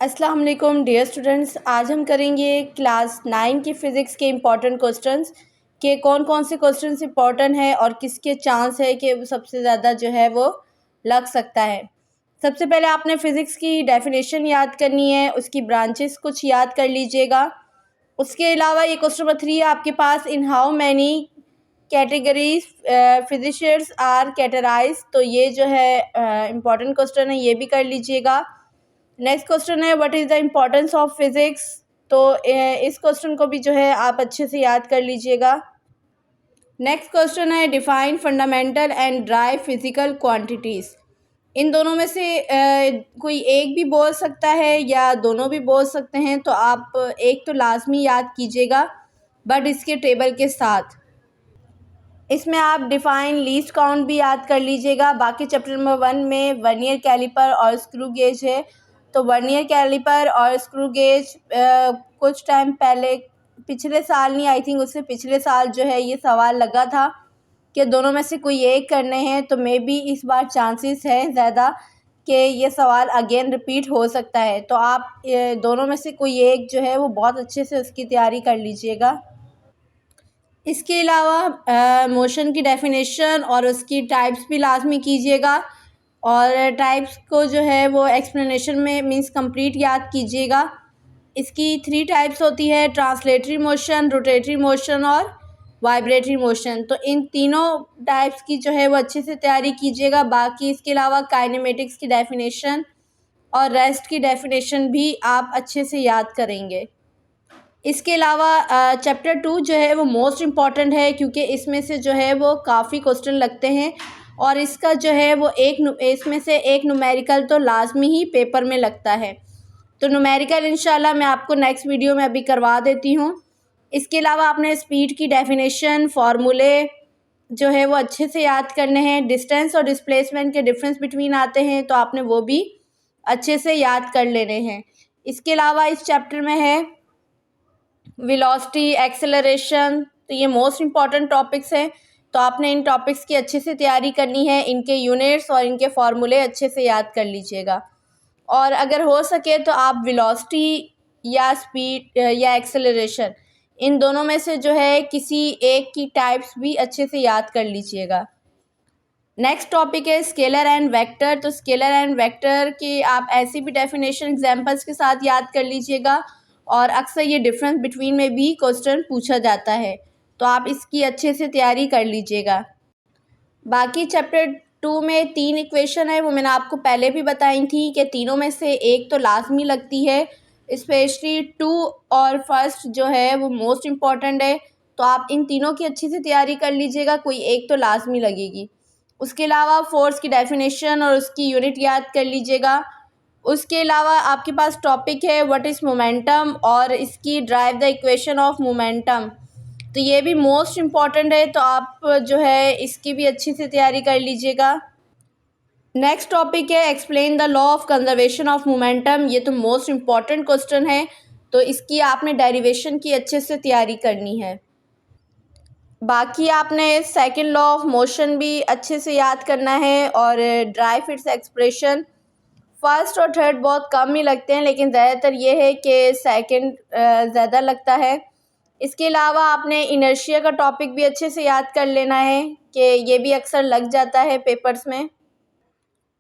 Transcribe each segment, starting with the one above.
अस्सलाम वालेकुम dear students. आज हम करेंगे क्लास 9 की फ़िज़िक्स के इम्पॉर्टेंट क्वेश्चंस के कौन कौन से क्वेश्चंस इम्पॉर्टेंट हैं और किसके चांस है कि सबसे ज़्यादा जो है वो लग सकता है। सबसे पहले आपने फ़िज़िक्स की डेफिनेशन याद करनी है, उसकी ब्रांचेस कुछ याद कर लीजिएगा। उसके अलावा ये क्वेश्चन नंबर 3 है आपके पास, in how many categories physicians are categorize. तो ये जो है इम्पॉर्टेंट क्वेश्चन है, ये भी कर लीजिएगा। नेक्स्ट क्वेश्चन है what is the importance of physics. तो इस क्वेश्चन को भी जो है आप अच्छे से याद कर लीजिएगा। नेक्स्ट क्वेश्चन है define fundamental and derived physical quantities. इन दोनों में से कोई एक भी बोल सकता है या दोनों भी बोल सकते हैं, तो आप एक तो लाजमी याद कीजिएगा बट इसके टेबल के साथ। इसमें आप डिफाइन लीस्ट काउंट भी याद कर लीजिएगा। बाकी चैप्टर नंबर 1 में वर्नियर कैलिपर और स्क्रू गेज है। तो वर्नियर कैलिपर और स्क्रू गेज कुछ टाइम पहले, पिछले साल नहीं, आई थिंक उससे पिछले साल जो है ये सवाल लगा था कि दोनों में से कोई एक करने हैं। तो मे बी इस बार चांसेस है ज़्यादा कि ये सवाल अगेन रिपीट हो सकता है। तो आप दोनों में से कोई एक जो है वो बहुत अच्छे से उसकी तैयारी कर लीजिएगा। इसके अलावा मोशन की डेफिनेशन और उसकी टाइप्स भी लाजमी कीजिएगा, और टाइप्स को जो है वो एक्सप्लेनेशन में मींस कंप्लीट याद कीजिएगा। इसकी 3 टाइप्स होती है, ट्रांसलेटरी मोशन, रोटेटरी मोशन और वाइब्रेटरी मोशन। तो इन तीनों टाइप्स की जो है वो अच्छे से तैयारी कीजिएगा। बाकी इसके अलावा काइनेमेटिक्स की डेफिनेशन और रेस्ट की डेफिनेशन भी आप अच्छे से याद करेंगे। इसके अलावा चैप्टर 2 जो है वो मोस्ट इम्पॉर्टेंट है, क्योंकि इसमें से जो है वो काफ़ी क्वेश्चन लगते हैं और इसका जो है वो इसमें से एक न्यूमेरिकल तो लाजमी ही पेपर में लगता है। तो न्यूमेरिकल इंशाल्लाह मैं आपको नेक्स्ट वीडियो में अभी करवा देती हूँ। इसके अलावा आपने स्पीड की डेफिनेशन, फार्मूले जो है वो अच्छे से याद करने हैं। डिस्टेंस और डिस्प्लेसमेंट के डिफरेंस बिटवीन आते हैं, तो आपने वो भी अच्छे से याद कर लेने हैं। इसके अलावा इस चैप्टर में है वेलोसिटी, एक्सेलरेशन। तो ये मोस्ट इम्पॉर्टेंट टॉपिक्स हैं, तो आपने इन टॉपिक्स की अच्छे से तैयारी करनी है। इनके यूनिट्स और इनके फार्मूले अच्छे से याद कर लीजिएगा। और अगर हो सके तो आप वेलोसिटी या स्पीड या एक्सेलरेशन, इन दोनों में से जो है किसी एक की टाइप्स भी अच्छे से याद कर लीजिएगा। नेक्स्ट टॉपिक है स्केलर एंड वेक्टर। तो स्केलर एंड वेक्टर की आप ऐसी भी डेफिनेशन एग्जांपल्स के साथ याद कर लीजिएगा, और अक्सर ये डिफरेंस बिटवीन में भी क्वेश्चन पूछा जाता है, तो आप इसकी अच्छे से तैयारी कर लीजिएगा। बाकी चैप्टर 2 में 3 इक्वेशन है, वो मैंने आपको पहले भी बताई थी कि तीनों में से एक तो लाजमी लगती है। स्पेशली 2 और फर्स्ट जो है वो मोस्ट इम्पॉर्टेंट है, तो आप इन तीनों की अच्छी से तैयारी कर लीजिएगा, कोई एक तो लाजमी लगेगी। उसके अलावा फोर्स की डेफिनेशन और उसकी यूनिट याद कर लीजिएगा। उसके अलावा आपके पास टॉपिक है व्हाट इज़ मोमेंटम और इसकी drive the equation of momentum. तो ये भी मोस्ट इम्पॉर्टेंट है, तो आप जो है इसकी भी अच्छी से तैयारी कर लीजिएगा। नेक्स्ट टॉपिक है explain the law of conservation of momentum. ये तो मोस्ट इम्पॉर्टेंट क्वेश्चन है, तो इसकी आपने डेरिवेशन की अच्छे से तैयारी करनी है। बाकी आपने सेकंड लॉ ऑफ मोशन भी अच्छे से याद करना है, और ड्राई फिट्स एक्सप्रेशन फर्स्ट और थर्ड बहुत कम ही लगते हैं, लेकिन ज़्यादातर ये है कि सेकंड ज़्यादा लगता है। इसके अलावा आपने इनर्शिया का टॉपिक भी अच्छे से याद कर लेना है कि ये भी अक्सर लग जाता है पेपर्स में।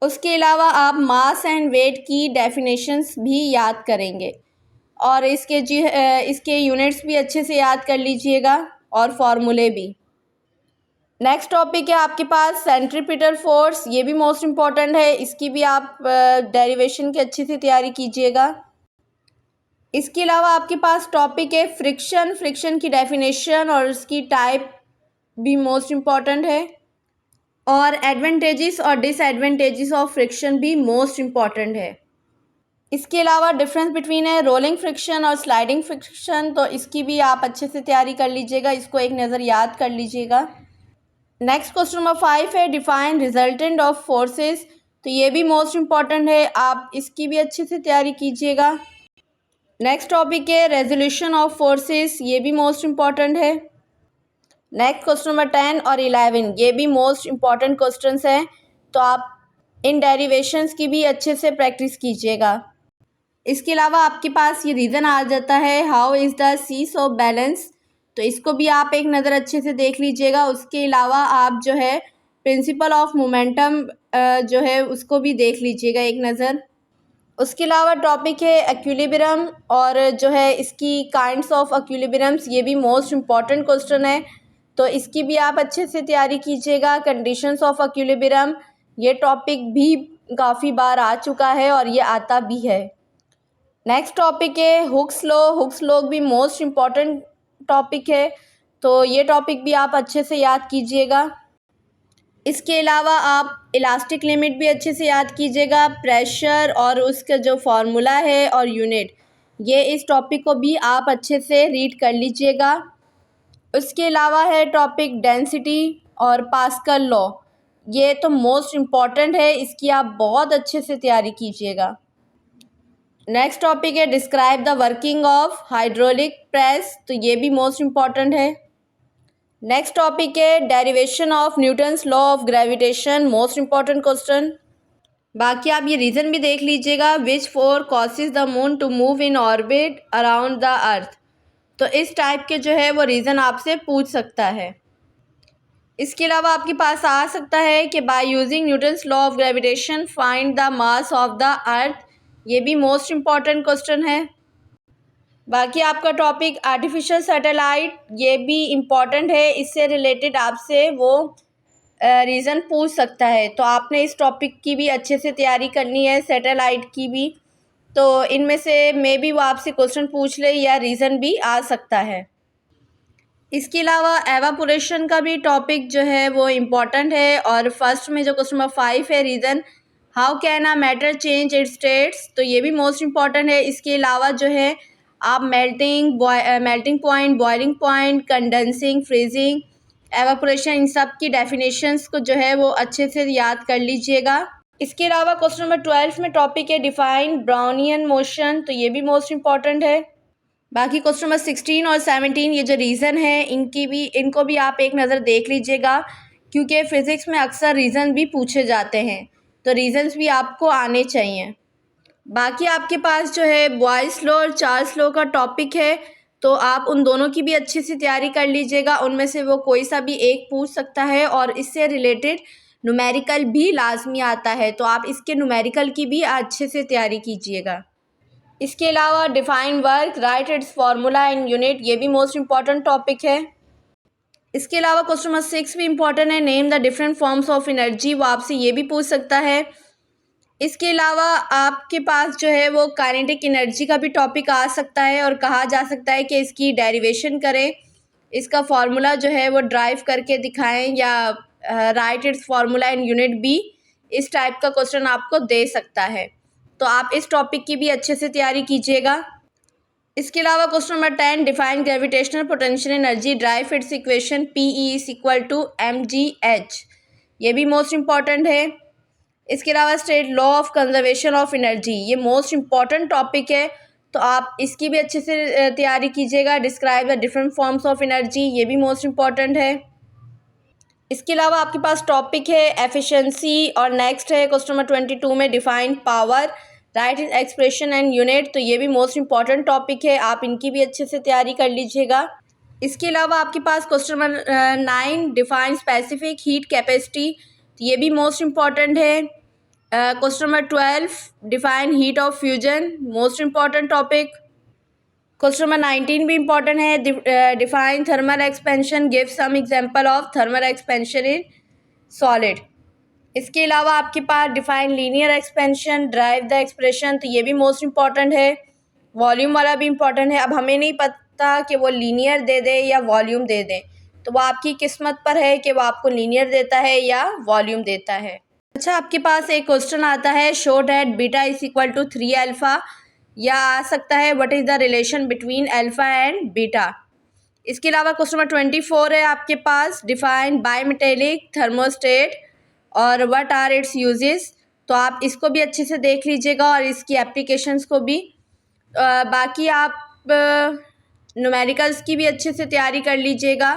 उसके अलावा आप मास एंड वेट की डेफिनेशंस भी याद करेंगे, और इसके यूनिट्स भी अच्छे से याद कर लीजिएगा और फार्मूले भी। नेक्स्ट टॉपिक है आपके पास सेंट्रीपिटल फोर्स। ये भी मोस्ट इम्पॉर्टेंट है, इसकी भी आप डेरिवेशन की अच्छी से तैयारी कीजिएगा। इसके अलावा आपके पास टॉपिक है फ्रिक्शन की डेफिनेशन और उसकी टाइप भी मोस्ट इम्पॉर्टेंट है, और एडवांटेजेस और डिसएडवांटेजेस ऑफ फ्रिक्शन भी मोस्ट इम्पॉर्टेंट है। इसके अलावा डिफरेंस बिटवीन है रोलिंग फ्रिक्शन और स्लाइडिंग फ्रिक्शन, तो इसकी भी आप अच्छे से तैयारी कर लीजिएगा, इसको एक नज़र याद कर लीजिएगा। नेक्स्ट क्वेश्चन नंबर 5 है डिफाइन रिजल्टेंट ऑफ फोर्सेस। तो ये भी मोस्ट इम्पॉर्टेंट है, आप इसकी भी अच्छे से तैयारी कीजिएगा। नेक्स्ट टॉपिक है रेजोल्यूशन ऑफ फोर्सेस। ये भी मोस्ट इम्पॉर्टेंट है। नेक्स्ट क्वेश्चन नंबर 10 और 11, ये भी मोस्ट इम्पॉर्टेंट क्वेश्चंस हैं, तो आप इन डेरिवेशंस की भी अच्छे से प्रैक्टिस कीजिएगा। इसके अलावा आपके पास ये रीज़न आ जाता है हाउ इज़ द सीस ऑफ बैलेंस, तो इसको भी आप एक नज़र अच्छे से देख लीजिएगा। उसके अलावा आप जो है प्रिंसिपल ऑफ मोमेंटम जो है उसको भी देख लीजिएगा एक नज़र। उसके अलावा टॉपिक है एक्विलिब्रियम और जो है इसकी काइंड्स ऑफ एक्विलिब्रियम्स, ये भी मोस्ट इम्पॉर्टेंट क्वेश्चन है, तो इसकी भी आप अच्छे से तैयारी कीजिएगा। कंडीशंस ऑफ एक्विलिब्रियम, ये टॉपिक भी काफ़ी बार आ चुका है और ये आता भी है। नेक्स्ट टॉपिक है हुक्स लॉ। हुक्स लॉ भी मोस्ट इम्पॉर्टेंट टॉपिक है, तो ये टॉपिक भी आप अच्छे से याद कीजिएगा। इसके अलावा आप इलास्टिक लिमिट भी अच्छे से याद कीजिएगा, प्रेशर और उसका जो फार्मूला है और यूनिट, ये इस टॉपिक को भी आप अच्छे से रीड कर लीजिएगा। उसके अलावा है टॉपिक डेंसिटी और पास्कल लॉ, ये तो मोस्ट इम्पॉर्टेंट है, इसकी आप बहुत अच्छे से तैयारी कीजिएगा। नेक्स्ट टॉपिक है describe the working of hydraulic press, तो ये भी मोस्ट इम्पॉर्टेंट है। नेक्स्ट टॉपिक है derivation of Newton's law of gravitation, most important question. बाकी आप ये रीज़न भी देख लीजिएगा, which force causes the moon to move in orbit around the earth, तो इस टाइप के जो है वो रीज़न आपसे पूछ सकता है। इसके अलावा आपके पास आ सकता है कि by using Newton's law of gravitation find the mass of the earth, ये भी मोस्ट इम्पॉर्टेंट क्वेश्चन है। बाकी आपका टॉपिक आर्टिफिशियल सैटेलाइट, ये भी इम्पॉर्टेंट है, इससे रिलेटेड आपसे वो रीज़न पूछ सकता है, तो आपने इस टॉपिक की भी अच्छे से तैयारी करनी है, सैटेलाइट की भी, तो इनमें से मे बी वो आपसे क्वेश्चन पूछ ले या रीज़न भी आ सकता है। इसके अलावा एवापोरेशन का भी टॉपिक जो है वो इम्पॉर्टेंट है, और फर्स्ट में जो क्वेश्चन नंबर 5 है reason how can a matter change it's states, तो ये भी मोस्ट इम्पॉर्टेंट है। इसके अलावा जो है आप melting point, boiling point, condensing, freezing, evaporation, इन सब की डेफिनेशंस को जो है वो अच्छे से याद कर लीजिएगा। इसके अलावा क्वेश्चन नंबर 12 में टॉपिक है डिफाइन ब्राउनियन मोशन, तो ये भी मोस्ट इम्पॉर्टेंट है। बाकी क्वेश्चन नंबर 16 और 17 ये जो रीज़न है इनको भी आप एक नज़र देख लीजिएगा, क्योंकि फ़िज़िक्स में अक्सर रीज़न भी पूछे जाते हैं, तो रीज़न्स भी आपको आने चाहिए। बाकी आपके पास जो है बॉयल्स लॉ और चार्ल्स लॉ का टॉपिक है, तो आप उन दोनों की भी अच्छे से तैयारी कर लीजिएगा, उनमें से वो कोई सा भी एक पूछ सकता है, और इससे रिलेटेड न्यूमेरिकल भी लाजमी आता है, तो आप इसके न्यूमेरिकल की भी अच्छे से तैयारी कीजिएगा। इसके अलावा define work, right it's formula in unit, ये भी मोस्ट इम्पॉर्टेंट टॉपिक है। इसके अलावा क्वेश्चन नंबर 6 भी इम्पॉर्टेंट है, name the different forms of energy, वो आपसे ये भी पूछ सकता है। इसके अलावा आपके पास जो है वो काइनेटिक एनर्जी का भी टॉपिक आ सकता है, और कहा जा सकता है कि इसकी डेरिवेशन करें, इसका फार्मूला जो है वो ड्राइव करके दिखाएं, या right it's formula in unit भी, इस टाइप का क्वेश्चन आपको दे सकता है, तो आप इस टॉपिक की भी अच्छे से तैयारी कीजिएगा। इसके अलावा question number 10 define gravitational potential energy, drive it's equation PE=mgh, ये भी मोस्ट इम्पॉर्टेंट है। इसके अलावा state law of conservation of energy, ये मोस्ट इम्पॉर्टेंट टॉपिक है, तो आप इसकी भी अच्छे से तैयारी कीजिएगा। Describe the different forms of energy, ये भी मोस्ट इम्पॉर्टेंट है। इसके अलावा आपके पास टॉपिक है एफिशिएंसी, और नेक्स्ट है क्वेश्चन नंबर 22 में define power, right in expression and unit, तो ये भी मोस्ट इम्पॉर्टेंट टॉपिक है, आप इनकी भी अच्छे से तैयारी कर लीजिएगा। इसके अलावा आपके पास question number 9 define specific heat capacity, तो ये भी मोस्ट इम्पॉर्टेंट है। Question number 12 define heat of fusion, most important topic. Question number 19 भी इम्पॉर्टेंट है, define thermal expansion, give some example of thermal expansion in solid. इसके अलावा आपके पास define linear expansion, derive the expression, तो ये भी मोस्ट इम्पॉर्टेंट है। वॉल्यूम वाला भी इम्पॉर्टेंट है, अब हमें नहीं पता कि वो लीनियर दे दे या वॉल्यूम दे दे, तो वो आपकी किस्मत पर है कि वो आपको लीनियर देता है या वॉल्यूम देता है। अच्छा, आपके पास एक क्वेश्चन आता है शो डैट बीटा = 3 अल्फ़ा, या आ सकता है what is the relation between alpha and beta. इसके अलावा क्वेश्चन नंबर 24 है आपके पास डिफाइन बायमेटेलिक थर्मोस्टेट और व्हाट आर इट्स यूजेस, तो आप इसको भी अच्छे से देख लीजिएगा और इसकी एप्लीकेशंस को भी। बाकी आप न्यूमेरिकल्स की भी अच्छे से तैयारी कर लीजिएगा,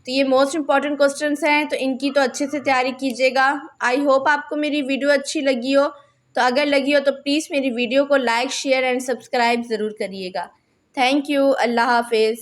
तो ये मोस्ट इम्पॉर्टेंट क्वेश्चंस हैं, तो इनकी तो अच्छे से तैयारी कीजिएगा। आई होप आपको मेरी वीडियो अच्छी लगी हो, तो अगर लगी हो तो प्लीज़ मेरी वीडियो को लाइक शेयर एंड सब्सक्राइब ज़रूर करिएगा। Thank you. अल्लाह हाफिज़।